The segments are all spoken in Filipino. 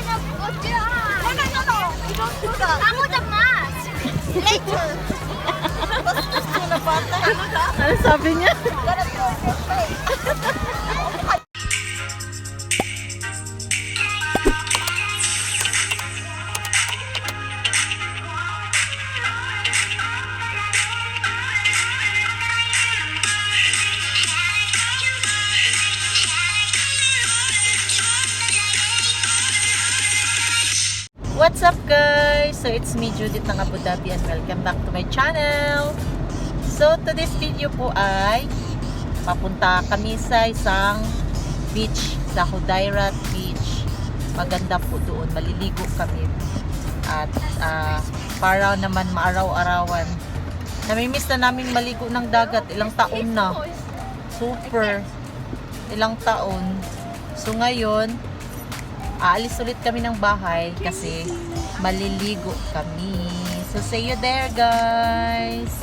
You don't do that. Come with the mask. Later. Basta gusto na bata. Ano sabi niya? Gotta be on your face. What's up guys? So it's me Judith ng Abu Dhabi and welcome back to my channel. So today's video po ay papunta kami sa isang beach, sa Hudayrat Beach. Maganda po doon, maliligo kami. At para naman maaraw-arawan. Namimiss na namin maligo ng dagat, ilang taon na. Super. Ilang taon. So ngayon, aalis ulit kami ng bahay kasi maliligo kami. So, see you there, guys!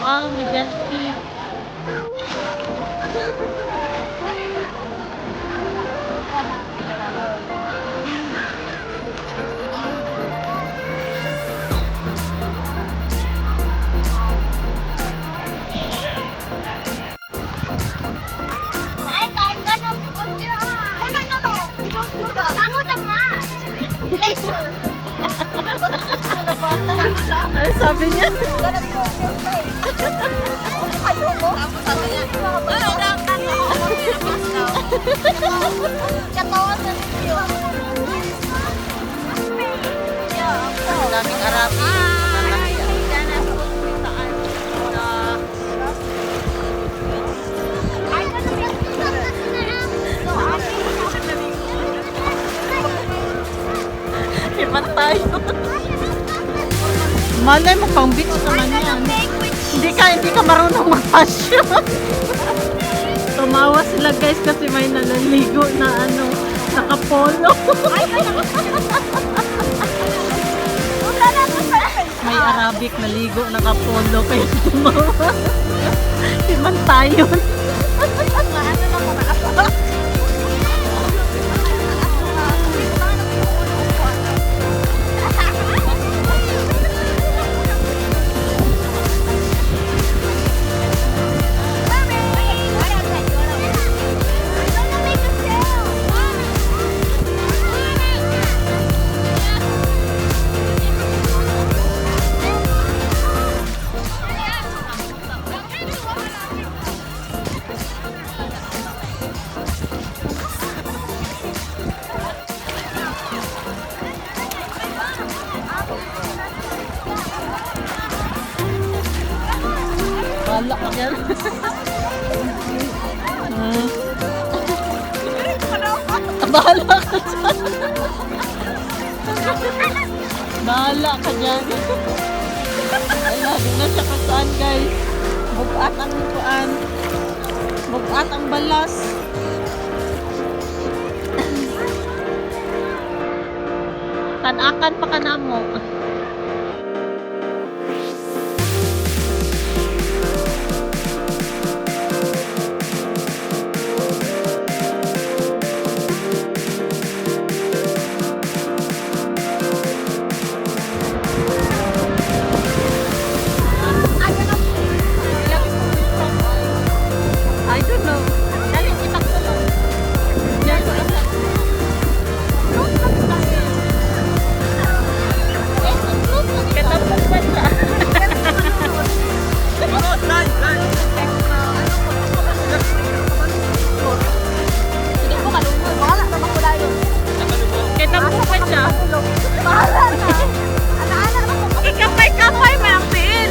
Wow, majestic. sabi niya. Ganun po. Ayaw mo? Tapos sabi niya, ano lang, ano ako, pinabas daw. Katawan na video. Ang daming Arabi. Iman tayo. Malay mo pang beach naman yan. Hindi ka marunong mag-passion. Tumawa sila guys kasi may nalaligo na ano, nakapolo. May Arabic na ligo, nakapolo, kaya tumawa. Iman tayo. Bahala ka dyan. Bahala ka dyan. Bahala ka dyan. Ay, lagi na siya kung saan guys. Bugat ang kuan. Bugat ang balas. Tanakan pa ka na mo. I don't know. Dali, itak ko lang. Diyan ko itak. Katapos pa siya. Hindi ko malungkot. Bahala naman ko tayo. Katapos pa siya. Bahala na. Ana-ana naman ko. Ikapay-kapay mo ang tiil.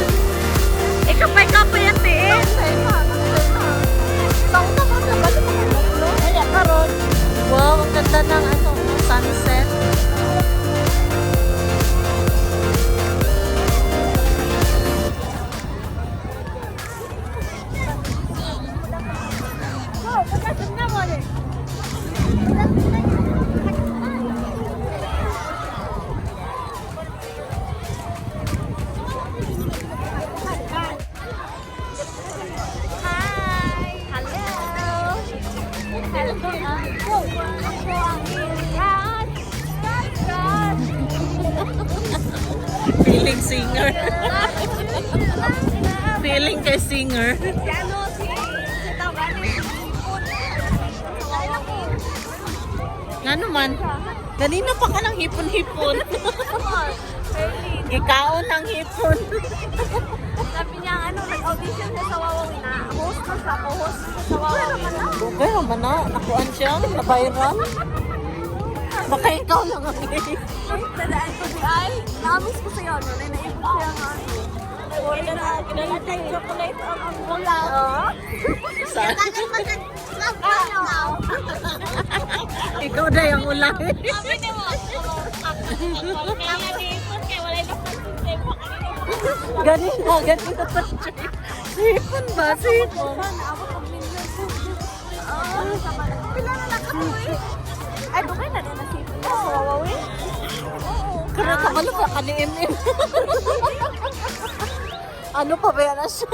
Ikapay-kapay ang tiil. Sauta mo na balik mo ulo. Kaya karon. Wow, ang ganda ng ano, sunset. Wow, pagkasin na mo rin. Feeling singer. Feeling kay singer. Nga naman, kanina pa ka ng hipon-hipon. Ikaon ng hipon. Sabi niya, ano, nag-audition siya sa Wawawin na. Host ko siya, co-host ko sa Wawawin. Dugay naman na, nakuan siya, nabayran. Baka ikaw lang ang Tadaan ko di ay, na-miss ko sa'yo, no? Naipon siya nga. Kinalatay chocolate ang mula. Saan? Ano? Ikaw na yung ulang. Sabi niya mo, kaya naipon kaya wala na pag-save mo kanina. Ganito pa siya. Sipon ba? Sipon. Pila na nakatuloy. Ay, bukay na din nasipon niya sa Wawawin. Kaya kabalo ka kani-MM. Ano pa ba yan na siya?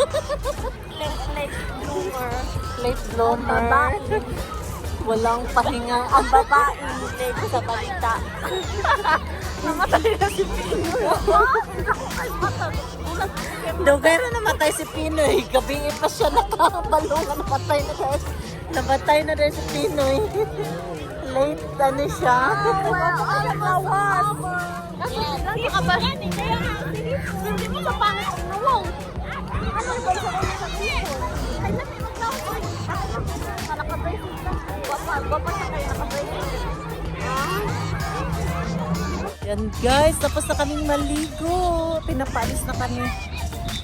Late bloomer. Late bloomer. Babae. Walang pahinga. Ang babae late sa balita. Namatay na si Pino. Dugay rin namatay si Pinoy. Gabi pa siya nakabalungan. Namatay na rin si Pinoy. Late ano siya. Ang awas. Nakabas. Kaya nga, hindi mo sa pangit ang nawong. Ano ba isa ko sa sipon? Ay, natin maglawin. Naka-braces lang. Gwapa siya kayo naka-braces. Yan guys, tapos na kaming maligo. Pinapaalis na kami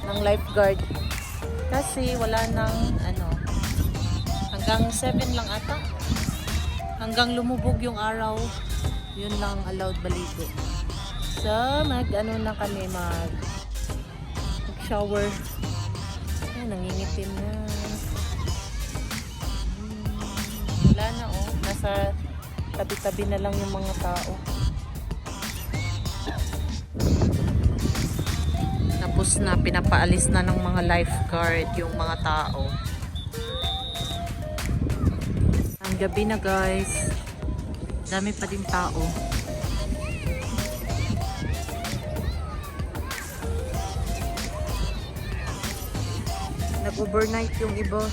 ng lifeguard. Kasi wala nang hanggang 7 lang ata. Hanggang lumubog yung araw, yun lang allowed maligo. So, na kami, mag-shower. Ay, nangingitim na. Wala na oh, nasa tabi-tabi na lang yung mga tao. Tapos na, pinapaalis na ng mga lifeguard yung mga tao. Ang gabi na guys, dami pa din tao. Nag-overnight yung iba.